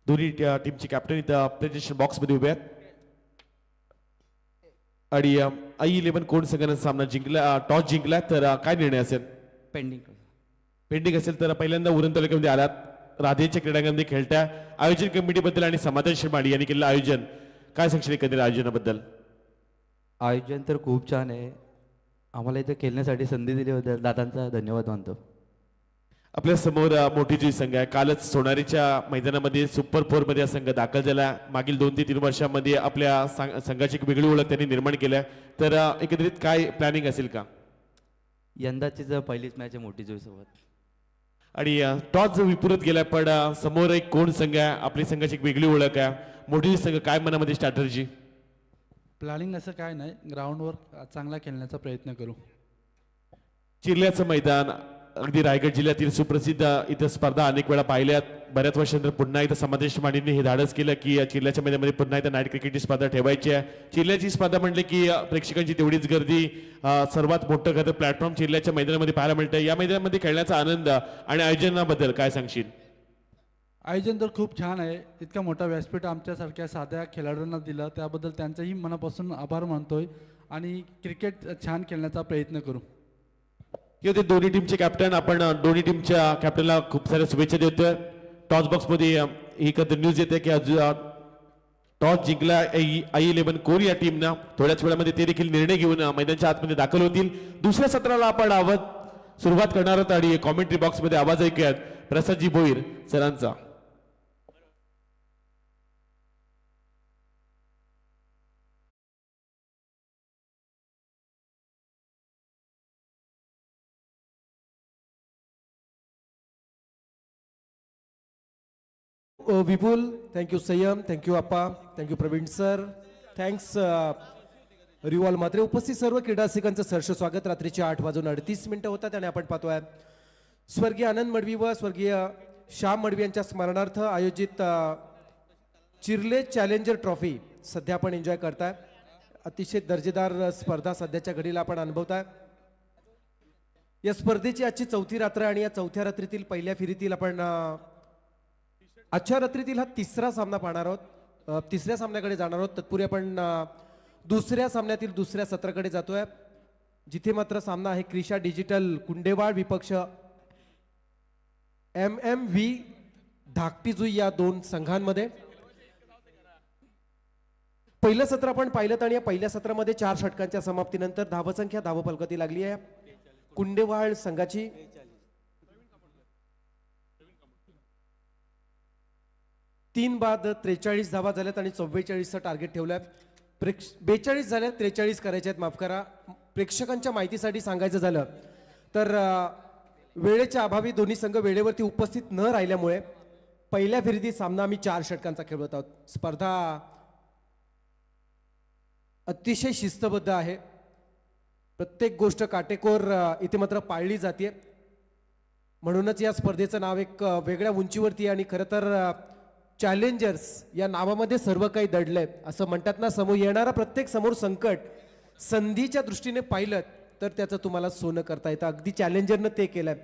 दोन्ही टीमचे कॅप्टन इथं प्रेझेंटेशन बॉक्स मध्ये उभे आहेत. आणि आई 11 कोण संघाने सामना जिंकला, टॉस जिंकला तर काय निर्णय असेल? पेंडिंग असेल तर पहिल्यांदा उरण तालुक्यामध्ये आलात राधेच्या क्रीडांगणामध्ये खेळत्या आयोजन कमिटीबद्दल आणि समाधान शर्माडी यांनी केलेलं आयोजन काय सांगशील एकंदरीत आयोजनाबद्दल? आयोजन तर खूप छान आहे. आम्हाला इथे खेळण्यासाठी संधी दिल्याबद्दल दादांचा धन्यवाद मानतो. आपल्या समोर मोठी जी संघ आहे. कालच सोनारीच्या मैदानामध्ये सुपर 4 मध्ये हा संघ दाखल झाला. मागील 2 ते 3 वर्षांमध्ये आपल्या संघाची एक वेगळी ओळख त्यांनी निर्माण केली. तर एकंदरीत काय प्लॅनिंग असेल का? यंदाची जर पहिलीच मॅच आहे मोठी जोईसोबत. आणि टॉस जो विपुरत गेला पण समोर एक कोण संघ आहे. आपली संघाची एक वेगळी ओळख आहे. मोठी संघ काय मनामध्ये स्ट्रॅटर्जी? प्लॅनिंग असं काय नाही, ग्राउंडवर चांगला खेळण्याचा प्रयत्न करू. चिरल्याचं मैदान अगदी रायगड जिल्ह्यातील सुप्रसिद्ध इथं स्पर्धा अनेक वेळा पाहिल्यात. बऱ्याच वर्षांनंतर पुन्हा एकदा समादेश मानेंनी हे धाडस केलं की चिरल्याच्या मैदानामध्ये पुन्हा एकदा नाईट क्रिकेटची स्पर्धा ठेवायची आहे. चिरल्याची स्पर्धा म्हटली की प्रेक्षकांची तेवढीच गर्दी, सर्वात मोठं खरं प्लॅटफॉर्म चिरल्याच्या मैदानामध्ये पाहायला मिळतं. या मैदानामध्ये खेळण्याचा आनंद आणि आयोजनाबद्दल काय सांगशील? आयोजन तर खूप छान आहे. इतका मोठा व्यासपीठ आमच्यासारख्या साध्या खेळाडूंना दिलं त्याबद्दल त्यांचंही मनापासून आभार मानतोय आणि क्रिकेट छान खेळण्याचा प्रयत्न करू. हे होते दोन्ही टीमचे कॅप्टन. आपण दोन्ही टीमच्या कॅप्टनला खूप साऱ्या शुभेच्छा देतोय. टॉस बॉक्समध्ये ही न्यूज येते की टॉस जिंकला आई 11 कोण या टीमनं. थोड्याच वेळामध्ये ते देखील निर्णय घेऊन मैदानाच्या आतमध्ये दाखल होतील. दुसऱ्या सत्राला आपण आवाज सुरुवात करणार आहोत आणि कॉमेंट्री बॉक्समध्ये आवाज ऐकूयात प्रसादजी भोईर सरांचा. विपुल, थँक्यू संयम, थँक्यू अप्पा, थँक्यू प्रवीण सर, थँक्स रिवॉल मात्रे. उपस्थित सर्व क्रीडारसिकांचं सहर्ष स्वागत. रात्रीचे 8:38 होतात आणि आपण पाहतोय स्वर्गीय आनंद मडवी व स्वर्गीय श्याम मडवी यांच्या स्मरणार्थ आयोजित चिर्ले चॅलेंजर ट्रॉफी सध्या आपण एन्जॉय करताय. अतिशय दर्जेदार स्पर्धा सध्याच्या घडीला आपण अनुभवताय. या स्पर्धेची आजची 4थी रात्र आणि या 4थ्या रात्रीतील पहिल्या फेरीतील आपण आजच्या रात्रीतील हा 3रा सामना पाहणार आहोत. 3ऱ्या सामन्याकडे जाणार आहोत. तत्पूर्वी आपण दुसऱ्या सामन्यातील दुसऱ्या सत्राकडे जातोय जिथे मात्र सामना आहे क्रिशा डिजिटल कुंडेवाड विपक्ष MMV धाकटी जुई या 2 संघांमध्ये. पहिलं सत्र आपण पाहिलं आणि या पहिल्या सत्रामध्ये 4 षटकांच्या समाप्तीनंतर धावसंख्या धावफलकाती लागली आहे कुंडेवाड संघाची. 3 बाद 43 धावा झाल्यात आणि 44चं टार्गेट ठेवलंय. 42 झाल्यात, 43 करायचे आहेत, माफ करा. प्रेक्षकांच्या माहितीसाठी सांगायचं झालं तर वेळेच्या अभावी दोन्ही संघ वेळेवरती उपस्थित न राहिल्यामुळे पहिल्या फेरीतील सामना आम्ही 4 षटकांचा खेळत आहोत. स्पर्धा अतिशय शिस्तबद्ध आहे. प्रत्येक गोष्ट काटेकोर इथे मात्र पाळली जाते. म्हणूनच या स्पर्धेचं नाव एक वेगळ्या उंचीवरती आहे आणि खरं तर चॅलेंजर्स या नावामध्ये सर्व काही दडलंय असं म्हणतात ना. समोर येणारा प्रत्येक समोर संकट संधीच्या दृष्टीने पाहिलं तर त्याचं तुम्हाला सोनं करता येतं. अगदी चॅलेंजरनं ते केलंय.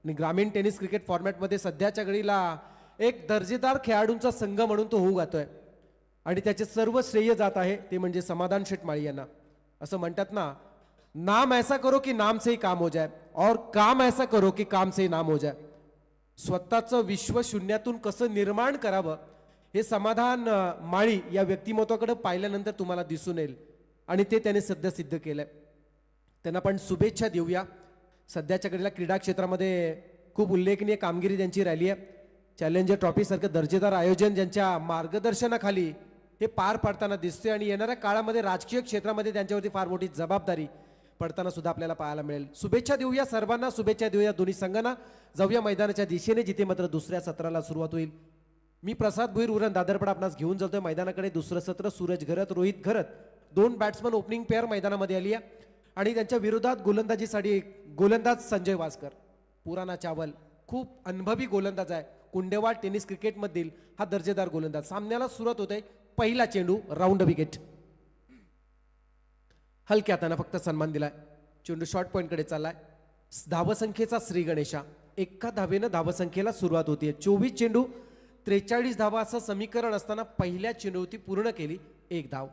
आणि ग्रामीण टेनिस क्रिकेट फॉर्मॅटमध्ये सध्याच्या घडीला एक दर्जेदार खेळाडूंचा संघ म्हणून तो होऊ गातोय. आणि त्याचे सर्व श्रेय जात आहे ते म्हणजे समाधान शेटमाळी यांना. असं म्हणतात ना, नाम ऐसा करो की नाम से ही काम हो जाए और काम ऐसा करो की काम से ही नाम हो जाए. स्वतःचं विश्व शून्यातून कसं निर्माण करावं हे समाधान माळी या व्यक्तिमत्वाकडे पाहिल्यानंतर तुम्हाला दिसून येईल आणि ते त्याने सध्या सिद्ध केलंय. त्यांना पण शुभेच्छा देऊया. सध्याच्या घडीला क्रीडा क्षेत्रामध्ये खूप उल्लेखनीय कामगिरी त्यांची राहिली आहे. चॅलेंजर ट्रॉफी सारखं दर्जेदार आयोजन ज्यांच्या मार्गदर्शनाखाली हे पार पाडताना दिसते आणि येणाऱ्या काळामध्ये राजकीय क्षेत्रामध्ये त्यांच्यावरती फार मोठी जबाबदारी पडताना सुद्धा आपल्याला पाहायला मिळेल. शुभेच्छा देऊया सर्वांना, शुभेच्छा देऊया दोन्ही संघांना. जाऊया मैदानाच्या दिशेने जिथे मात्र दुसऱ्या सत्राला सुरुवात होईल. मी प्रसाद भुईर उरण दादरपडा आपणास घेऊन जातोय मैदानाकडे. दुसरं सत्र सूरज घरत रोहित घरत दोन बॅट्समन ओपनिंग पेअर मैदानामध्ये आली आहे आणि त्यांच्या विरोधात गोलंदाजीसाठी गोलंदाज संजय वासकर. पुराणा चावल खूप अनुभवी गोलंदाज आहे. कुंडेवाड टेनिस क्रिकेटमधील हा दर्जेदार गोलंदाज. सामन्याला सुरुवात होते. पहिला चेंडू राऊंड विकेट. हलक्या हाताने फक्त सन्मान दिलाय. चेंडू शॉर्ट पॉइंटकडे चाललाय. धावसंख्येचा श्री गणेशा. एका धावेनं धावसंख्येला सुरुवात होतीये. 24 चेंडू 43 धावा असं समीकरण असताना पहिल्या चेंडूवरती पूर्ण केली 1 धाव.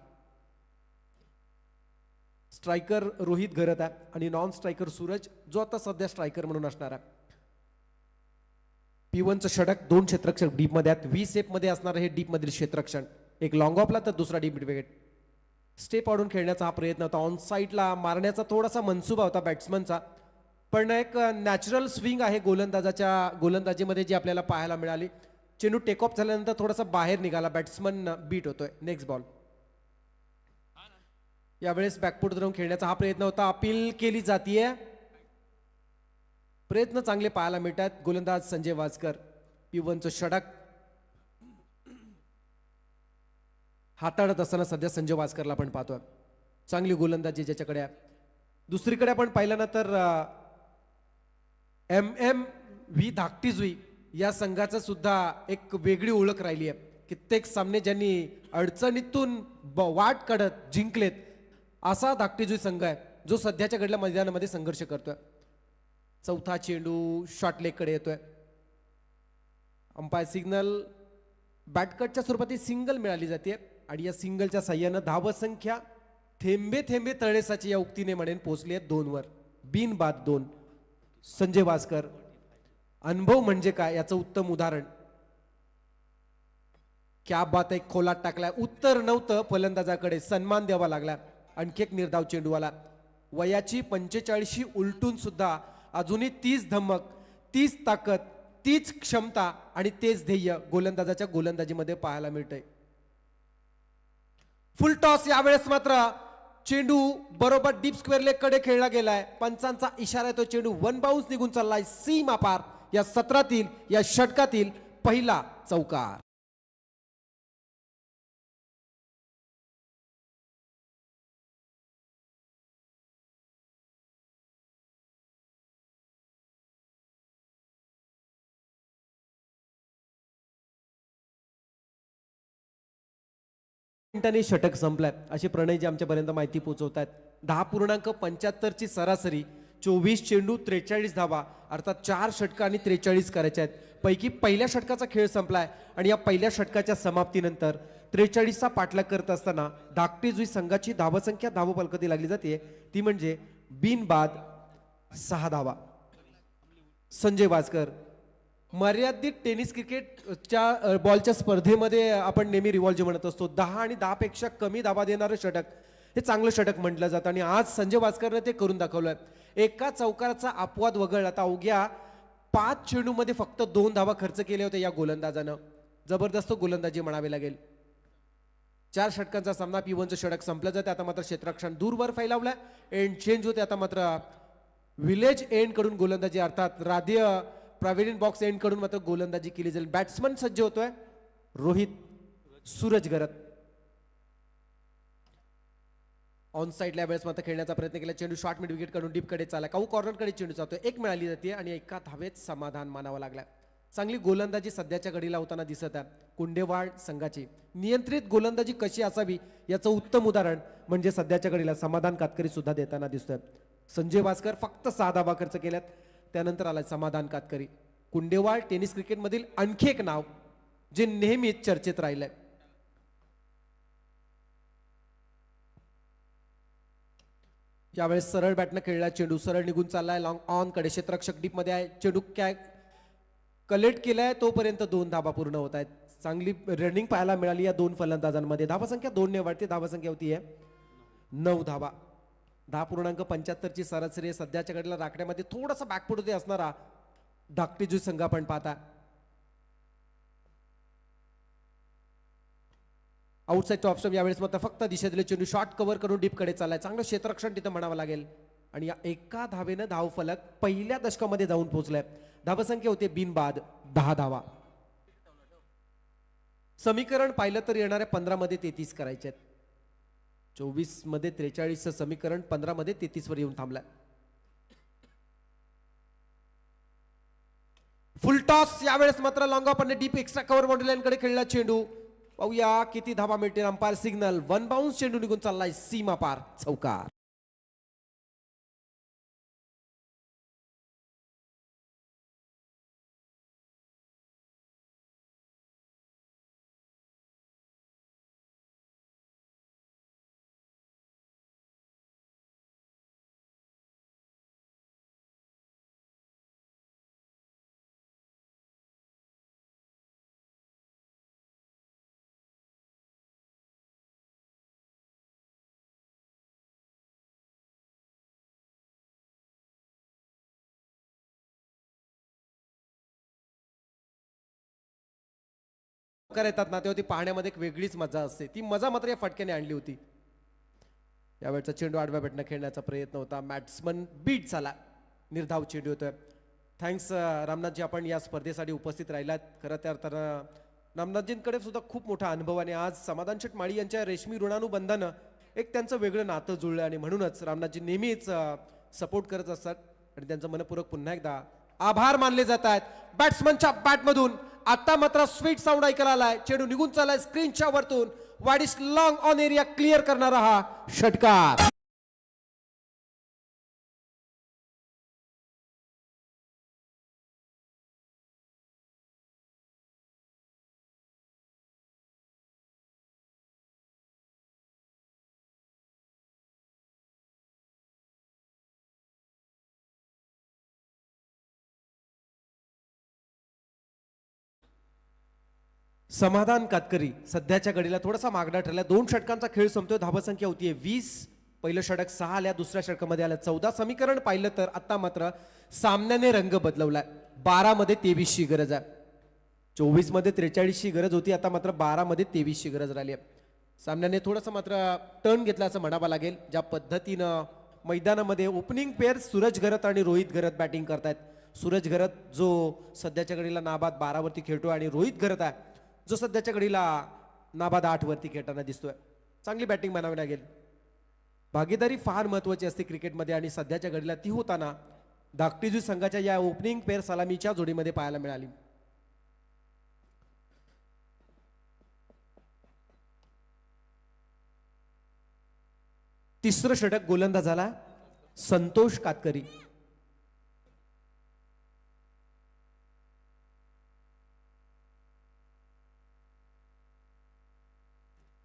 स्ट्रायकर रोहित घरत आहे आणि नॉन स्ट्रायकर सूरज जो आता सध्या स्ट्रायकर म्हणून असणार आहे. P1चं षटक 2 क्षेत्ररक्षक डीप मध्ये आहेत. 20 सेप मध्ये असणार हे डीप मधील क्षेत्ररक्षण. एक लॉंग ऑफला तर दुसरा डीप विकेट. स्टेप आडून खेळण्याचा हा प्रयत्न होता. ऑन साईडला मारण्याचा थोडासा मनसुबा होता बॅट्समनचा, पण एक नॅचरल स्विंग आहे गोलंदाजीमध्ये जी आपल्याला पाहायला मिळाली. चेंडू टेक ऑफ झाल्यानंतर थोडासा बाहेर निघाला. बॅट्समन बीट होतोय. Next ball. यावेळेस बॅकफूट धरून खेळण्याचा हा प्रयत्न होता. अपील केली जातीये. प्रयत्न चांगले पाहायला मिळतात. गोलंदाज संजय वासकर. P1चं षटक हाताळत असताना सध्या संजय वासकरला आपण पाहतोय. चांगली गोलंदाजी ज्याच्याकडे आहे. दुसरीकडे आपण पाहिलं ना तर MMV धाकटी जुई या संघाचं सुद्धा एक वेगळी ओळख राहिली आहे. कित्येक सामने ज्यांनी अडचणीतून वाट काढत जिंकलेत असा धाकटी जुई संघ आहे जो सध्याच्या घडल्या मैदानामध्ये संघर्ष करतोय. चौथा चेंडू शॉर्ट लेगकडे येतोय. अंपायर सिग्नल बॅटकटच्या स्वरूपात सिंगल मिळाली जाते आणि या सिंगलच्या साह्यानं धावसंख्या थेंबे थेंबे तळेसाची या उक्तीने म्हणेन पोहोचली आहे 2 वर. बिन बाद 2. संजय वासकर. अनुभव म्हणजे काय याचं उत्तम उदाहरण. क्या बात आहे. खोलात टाकलाय. उत्तर नव्हतं. फलंदाजाकडे सन्मान द्यावा लागला. आणखी एक निर्धाव चेंडू आला. वयाची 45 उलटून सुद्धा अजूनही 30 धमक, 30 ताकद, 30 क्षमता आणि तेच ध्येय गोलंदाजाच्या गोलंदाजीमध्ये पाहायला मिळतंय. फुल टॉस. यावेळेस मात्र चेंडू बरोबर डीप स्क्वेअर लेग कडे खेळला गेलाय. पंचांचा इशारा आहे. तो चेंडू 1 बाउन्स निघून चाललाय. सीमा पार. या सत्रातील या षटकातील पहिला चौकार. मिनिटांनी षटक संपलाय अशी प्रणयजी आमच्यापर्यंत माहिती पोहोचवतात. 10.75 ची सरासरी. 24 चेंडू 43 धावा अर्थात 4 षटकं आणि 43 करायच्या आहेत. पैकी पहिल्या षटकाचा खेळ संपलाय आणि या पहिल्या षटकाच्या समाप्तीनंतर 43चा पाठलाग करत असताना धाकटी जुई संघाची धावसंख्या धावफलकावरती लागली जाते ती म्हणजे बिनबाद 6 धावा. संजय वासकर. मर्यादित टेनिस क्रिकेटच्या बॉलच्या स्पर्धेमध्ये आपण नेहमी रिव्हॉल्व म्हणत असतो 10 आणि 10 पेक्षा कमी धावा देणारं षटक हे चांगलं षटक म्हटलं जातं आणि आज संजय वासकरने ते करून दाखवलंय. एका चौकाराचा अपवाद वगळला. आता अवघ्या 5 चेंडूमध्ये फक्त 2 धावा खर्च केले होते या गोलंदाजानं. जबरदस्त गोलंदाजी म्हणावी लागेल. 4 षटकांचा सामना. P1चं षटक संपलं जाते. आता मात्र क्षेत्ररक्षण दूरवर फैलावलाय. एंड चेंज होते. आता मात्र विलेज एंड कडून गोलंदाजी अर्थात राधेय प्रॅव्हेलियन बॉक्स एंड कडून मात्र गोलंदाजी केली जाईल. बॅट्समन सज्ज होतोय रोहित सूरज घरत. ऑन साईडला वेळेस मात्र खेळण्याचा प्रयत्न केला. चेंडू शॉर्ट मिड विकेट कडून डीप कडे चालला. काऊ कॉर्नर कडे चेंडू जातोय. 1 मिळाली जाते आणि एका धावेत समाधान मानावं लागलाय. चांगली गोलंदाजी सध्याच्या घडीला होताना दिसत आहे कुंडेवाड संघाची. नियंत्रित गोलंदाजी कशी असावी याचं उत्तम उदाहरण म्हणजे सध्याच्या घडीला समाधान कातकरी सुद्धा देताना दिसतोय. संजय वासकर फक्त 6 धावा खर्च केल्यात. त्यानंतर आला समाधान कातकरी. कुंडेवाड टेनिस क्रिकेटमधील आणखी एक नाव जे नेहमीच चर्चेत राहिलंय. यावेळेस सरळ बॅटनं खेळला चेंडू सरळ निघून चाललाय लॉंग ऑन कडे क्षेत्ररक्षक डीप मध्ये आहे चेंडू काय कलेक्ट केलाय तोपर्यंत 2 धाबा पूर्ण होत आहेत चांगली रनिंग पाहायला मिळाली या 2 फलंदाजांमध्ये धाबा संख्या 2 ने वाढते धाबा संख्या होती आहे 9 धाबा 10.75 ची सरासरी आहे. सध्याच्या घडीला राखण्यामध्ये थोडासा बॅकफुट होते असणारा धाकटी संघ आपण पाहता आउटसाईड ऑफ स्टंप यावेळेस मात्र फक्त दिशा दिले चेंडू शॉट कव्हर करून डीप कडे चाललाय चांगलं क्षेत्ररक्षण तिथं म्हणावं लागेल आणि या एका धावेनं धाव फलक पहिल्या दशकामध्ये जाऊन पोहोचलाय धावा संख्या होते बिनबाद 10 धावा समीकरण पाहिलं तर येणाऱ्या 15 मध्ये 33 करायचे आहेत 24 मध्ये 43 समीकरण 15 मध्ये 33 वर येऊन थांबलाय फुल टॉस यावेळेस मात्र लॉंग ऑफ आणि deep extra cover boundary line कडे खेळला चेंडू पाहूया किती धावा मिळतील अंपायर सिग्नल 1 बाउन्स चेंडू निघून चाललाय सीमा पार चौकार येतात ना तेव्हा ती पाहण्यामध्ये एक वेगळीच मजा असते ती मजा मात्र या फटक्याने आणली होती यावेळचा चेंडू आडव्या बॅटनं खेळण्याचा प्रयत्न होता बॅट्समन बीट झाला निर्धाव चेंडू होतोय थँक्स रामनाथजी आपण या स्पर्धेसाठी उपस्थित राहिलात खरं तर रामनाथजींकडे सुद्धा खूप मोठा अनुभव आणि आज समाधान शेठ माळी यांच्या रेशमी ऋणानुबंधानं एक त्यांचं वेगळं नातं जुळलं आणि म्हणूनच रामनाथजी नेहमीच सपोर्ट करत असतात आणि त्यांचं मनपूर्वक पुन्हा एकदा आभार मानले जात आहेत बॅट्समनच्या बॅटमधून आता मात्र स्वीट साऊंड ऐकायला आलाय चेंडू निघून चाललाय स्क्रीनच्या वरतून widish long on area clear करणारा हा षटकार समाधान कातकरी सध्याच्या घडीला थोडासा मागणा ठरला 2 षटकांचा खेळ संपतोय धावा संख्या होतीये 20 पहिलं षटक 6 आल्या दुसऱ्या षटकामध्ये आलं 14 समीकरण पाहिलं तर आता मात्र सामन्याने रंग बदलवलाय 12 मध्ये 23 ची गरज आहे 24 मध्ये 43 ची गरज होती आता मात्र 12 मध्ये 23 ची गरज राहिली आहे सामन्याने थोडासा मात्र टर्न घेतला असं म्हणावं लागेल ज्या पद्धतीनं मैदानामध्ये ओपनिंग पेअर सूरज घरत आणि रोहित घरत बॅटिंग करतायत सूरज घरत जो सध्याच्या घडीला नाबाद 12 वरती खेळतो आणि रोहित घरत आहे जो सध्याच्या घडीला नाबाद 8 वरती खेळताना दिसतोय चांगली बॅटिंग म्हणावी लागेल भागीदारी फार महत्वाची असते क्रिकेटमध्ये आणि सध्याच्या घडीला ती होताना धाकटीजू संघाच्या या ओपनिंग पेअर सलामीच्या जोडीमध्ये पाहायला मिळाली तिसरं षटक गोलंदाज झाला संतोष कातकरी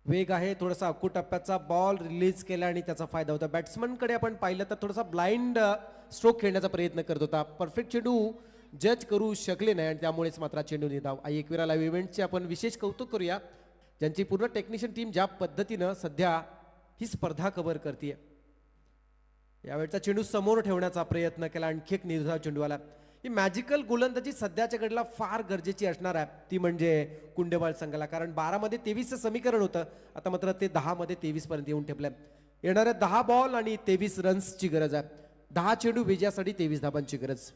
वेग आहे थोडासा अक्कू टप्प्याचा बॉल रिलीज केला आणि त्याचा फायदा होता बॅट्समनकडे आपण पाहिलं तर थोडासा ब्लाइंड स्ट्रोक खेळण्याचा प्रयत्न करत होता परफेक्ट चेंडू जज करू शकले नाही आणि त्यामुळेच मात्र चेंडू निधाव एकविरा लाईव्ह इव्हेंटचे आपण विशेष कौतुक करूया ज्यांची पूर्ण टेक्निशियन टीम ज्या पद्धतीनं सध्या ही स्पर्धा कव्हर करते यावेळचा चेंडू समोर ठेवण्याचा प्रयत्न केला आणखी एक निर्धाव चेंडू आला ही मॅजिकल गोलंदाजी सध्याच्या घडीला फार गरजेची असणार आहे ती म्हणजे कुंडेवाल संघाला कारण 12 मध्ये 23 समीकरण होतं आता मात्र ते 10 मध्ये 23 पर्यंत येऊन ठेपलंय येणाऱ्या 10 बॉल आणि 23 रन्सची गरज आहे 10 चेंडू विजयासाठी 23 धाबांची गरज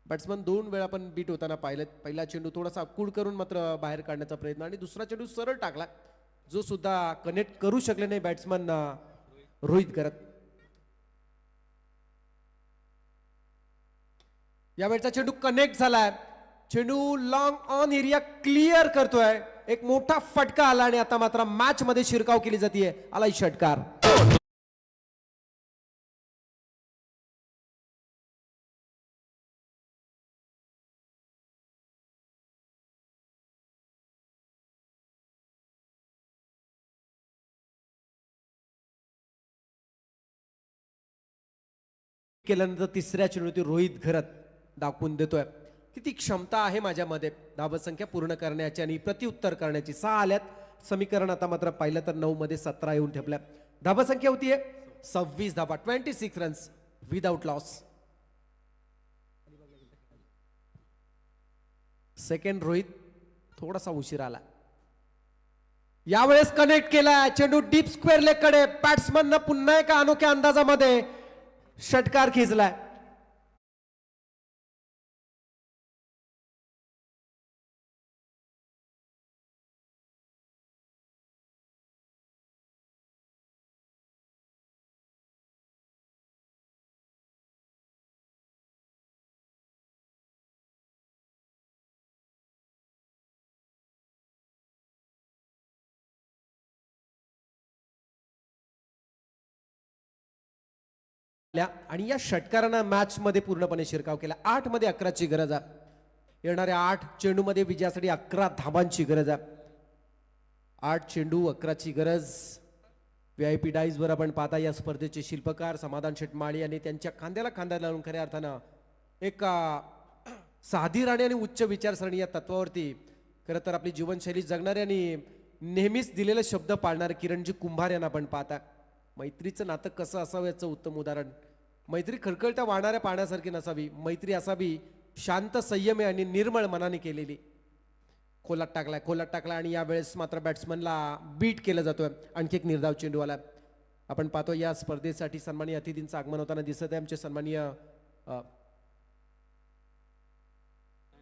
बॅट्समन 2 वेळा पण बीट होताना पाहिलं पहिला चेंडू थोडासा अक्कूड करून मात्र बाहेर काढण्याचा प्रयत्न आणि दुसरा चेंडू सरळ टाकला जो सुद्धा कनेक्ट करू शकले नाही बॅट्समन रोहित करत यावेळचा चेंडू कनेक्ट झालाय चेंडू लॉंग ऑन एरिया क्लिअर करतोय एक मोठा फटका आला आणि आता मात्र मॅच मध्ये शिरकाव केली जाते आलाय षटकार केल्यानंतर तिसऱ्या चेंडूवरती रोहित घरत दाखवून देतोय किती क्षमता आहे माझ्यामध्ये धावसंख्या पूर्ण करण्याची आणि प्रत्युत्तर करण्याची. 6 आल्यात समीकरण आता मात्र पाहिलं तर 9 मध्ये 17 येऊन ठेपल्या. धावसंख्या होतीये 26 धावा, 26 runs without loss. Second Rohit थोडासा उशीर आला. यावेळेस कनेक्ट केला चेंडू डीप स्क्वेअर लेग कडे. बॅट्समन पुन्हा एका अनोख्या अंदाजामध्ये षटकार खेचलाय. आणि या षटकारानं मॅच मध्ये पूर्णपणे शिरकाव केला. 8 मध्ये 11ची गरज आहे. येणाऱ्या 8 चेंडूमध्ये विजयासाठी 11 धावांची गरज आहे. 8 चेंडू 11ची गरज. VIP डाईज वर आपण पाहता या स्पर्धेचे शिल्पकार समाधान शेटमाळी आणि त्यांच्या खांद्याला खांदा लावून खऱ्या अर्थानं एक साधी राणी आणि उच्च विचारसरणी या तत्वावरती खरं तर आपली जीवनशैली जगणारे आणि नेहमीच दिलेले शब्द पाळणारे किरणजी कुंभार यांना आपण पाहता. मैत्रीचं नातं कसं असावं याचं उत्तम उदाहरण. मैत्री खळखळत्या वाहणाऱ्या पाण्यासारखी नसावी. मैत्री असावी शांत संयमी आणि निर्मळ मनाने केलेली. खोलात टाकला आणि यावेळेस मात्र बॅट्समनला बीट केलं जातोय. आणखी एक निर्धाव चेंडू आला. आपण पाहतो या स्पर्धेसाठी सन्माननीय अतिथींचं आगमन होताना दिसत आहे. आमचे सन्माननीय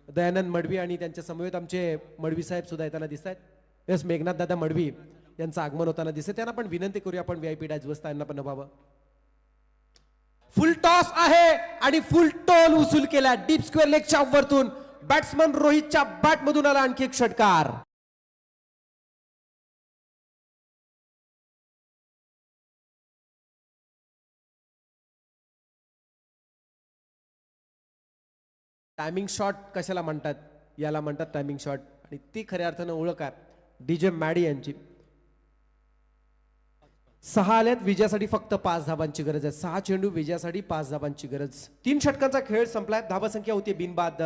दयानंद मडवी आणि त्यांच्या समवेत आमचे मडवी साहेब सुद्धा येताना दिसत आहेत. येस, मेघनाथ दादा मडवी यांचं आगमन होताना दिसत. त्यांना पण विनंती करूया आपण VIP डायज बसता यांना पण नभावं. फुल टॉस आहे आणि फुल टोल उसूल केला डीप स्क्वेअर लेगच्या वरतून. बॅट्समन रोहितच्या बॅट मधून आला आणखी एक षटकार. टायमिंग शॉट कशाला म्हणतात? याला म्हणतात टायमिंग शॉट आणि ती खऱ्या अर्थानं ओळख आहे DJ मॅडी यांची. 6 आल्यात विजयासाठी फक्त 5 धाबांची गरज आहे. 6 चेंडू विजयासाठी 5 धाबांची गरज. 3 षटकांचा खेळ संपलाय. धावासंख्या होती बिनबाद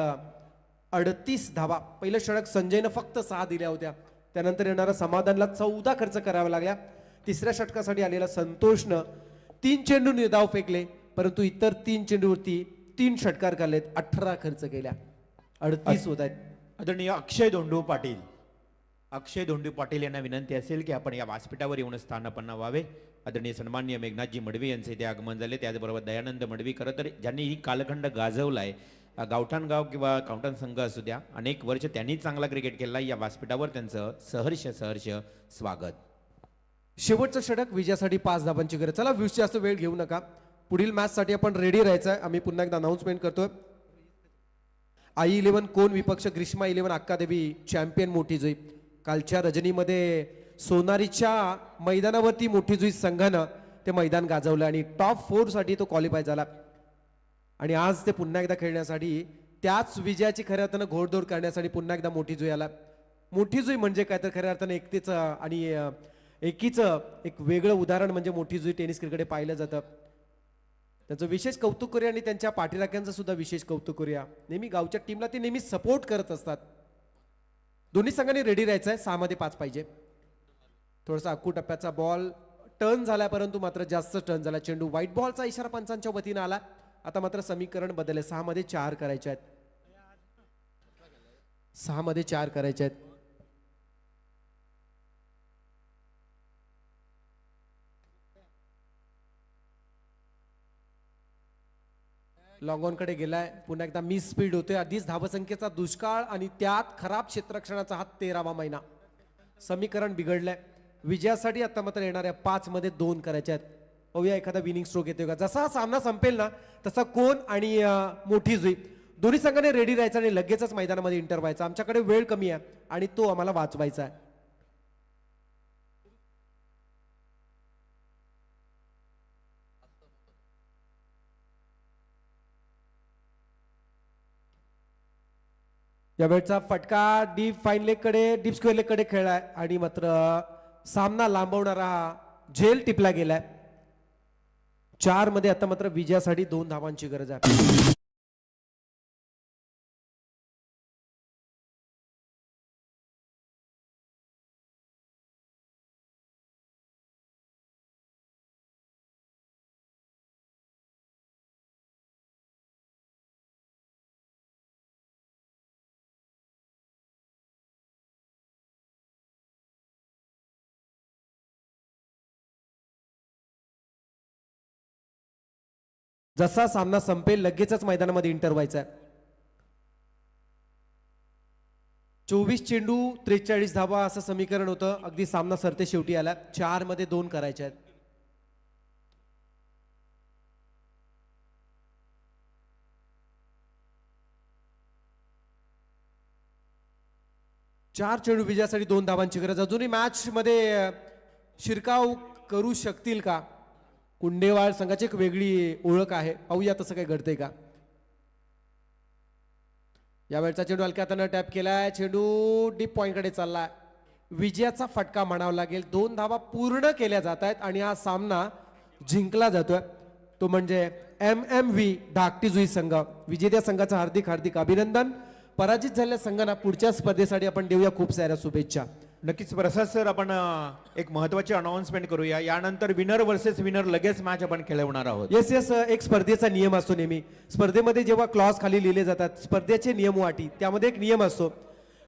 38 धावा. पहिलं षटक संजयनं फक्त 6 दिल्या होत्या. त्यानंतर येणारा समाधानला 14 खर्च करावा लागला. तिसऱ्या षटकासाठी आलेला संतोषनं 3 चेंडू निर्धाव फेकले परंतु इतर 3 चेंडूवरती 3 षटकार काढलेत. 18 खर्च केल्या. 38 होत आहेत. आदरणीय अक्षय धोंडू पाटील यांना विनंती असेल की आपण या व्यासपीठावर येऊन स्थानापन्न व्हावे. आदरणीय सन्माननीय मेघनाथजी मडवी यांचे इथे आगमन झाले. त्याचबरोबर दयानंद मडवी खरं तर ज्यांनी ही कालखंड गाजवलाय. गावठाण गाव किंवा गावठाण संघ असू द्या, अनेक वर्ष त्यांनी चांगला क्रिकेट केला. या व्यासपीठावर त्यांचं सहर्ष स्वागत. शेवटचं षटक विजयासाठी 5 धाबांची गरज. चला जास्त वेळ घेऊ नका. पुढील मॅच साठी आपण रेडी राहायचं आहे. आम्ही पुन्हा एकदा अनाउन्समेंट करतोय. I11 कोण विपक्ष ग्रीष्मा 11 अक्कादेवी चॅम्पियन मोठी जुई. कालच्या रजनीमध्ये सोनारीच्या मैदानावरती मोठी जुई संघानं ते मैदान गाजवलं आणि टॉप 4 साठी तो क्वालिफाय झाला आणि आज ते पुन्हा एकदा खेळण्यासाठी त्याच विजयाची खऱ्या अर्थानं घोडदौड करण्यासाठी पुन्हा एकदा मोठी जुई आला. मोठी जुई म्हणजे काय तर खऱ्या अर्थानं एकतेचं आणि एकीचं एक वेगळं उदाहरण म्हणजे मोठी जुई टेनिस क्रिकेट पाहिलं जातं. त्यांचं विशेष कौतुक करूया आणि त्यांच्या पाठीराख्यांचं सुद्धा विशेष कौतुक करूया. नेहमी गावच्या टीमला ते नेहमी सपोर्ट करत असतात. दोन्ही संघांनी रेडी राहायचं आहे. 6 मध्ये 5 पाहिजे. थोडासा अक्कू टप्प्याचा बॉल टर्न झाला परंतु मात्र जास्त टर्न झाला. चेंडू व्हाईट बॉलचा इशारा पंचांच्या वतीनं आला. आता मात्र समीकरण बदलले. 6 मध्ये 4 करायचे आहेत. 6 मध्ये 4 करायचे आहेत. लॉंग ऑन कडे गेलाय. पुन्हा एकदा मिस स्पीड होते. आधीच धावसंख्येचा दुष्काळ आणि त्यात खराब क्षेत्ररक्षणाचा हा 13वा महिना. समीकरण बिघडलंय. विजयासाठी आता मात्र येणाऱ्या 5 मध्ये 2 करायचे आहेत. पाहूया एखादा विनिंग स्ट्रोक येतोय का. जसा हा सामना संपेल ना तसा कोण आणि मोठी जुई दोन्ही संघाने रेडी राहायचं आणि लगेचच मैदानामध्ये इंटर व्हायचं. आमच्याकडे वेळ कमी आहे आणि तो आम्हाला वाचवायचा आहे. यावेळचा फटका डीप फाईन लेग कडे डीप स्क्वेअर लेग कडे खेळलाय आणि मात्र सामना लांबवणारा झेल टिपला गेलाय. 4 मध्ये आता मात्र विजयासाठी 2 धावांची गरज आहे. जसा सामना संपेल लगेचच मैदानामध्ये इंटर व्हायचा आहे. 24 चेंडू 43 धावा असं समीकरण होतं. अगदी सामना सरते शेवटी आला. 4 मध्ये 2 करायचे आहेत. चार चेंडू विजयासाठी 2 धावांची गरज. अजूनही मॅच मध्ये शिरकाव करू शकतील का? कुंडेवाळ संघाची एक वेगळी ओळख आहे. पाहूया तसं काही घडतंय का. यावेळचा चेंडू हलक्या हातानं टॅप केलाय. चेंडू डीप पॉइंट कडे चाललाय. विजयाचा फटका म्हणावा लागेल. 2 धावा पूर्ण केल्या जात आहेत आणि हा सामना जिंकला जातोय. तो म्हणजे MMV धाकटी जुई संघ. विजेत्या संघाचं हार्दिक हार्दिक अभिनंदन. पराजित झालेल्या संघांना पुढच्या स्पर्धेसाठी आपण देऊया खूप साऱ्या शुभेच्छा. नक्कीच प्रसाद सर, आपण एक महत्वाची अनाउन्समेंट करूया. यानंतर विनर वर्सेस विनर लगेच मॅच आपण खेळवणार आहोत. येस येस, एक स्पर्धेचा नियम असतो नेहमी. स्पर्धेमध्ये जेव्हा क्लॉज खाली लिहिले जातात, स्पर्धेचे नियम व अटी, त्यामध्ये एक नियम असतो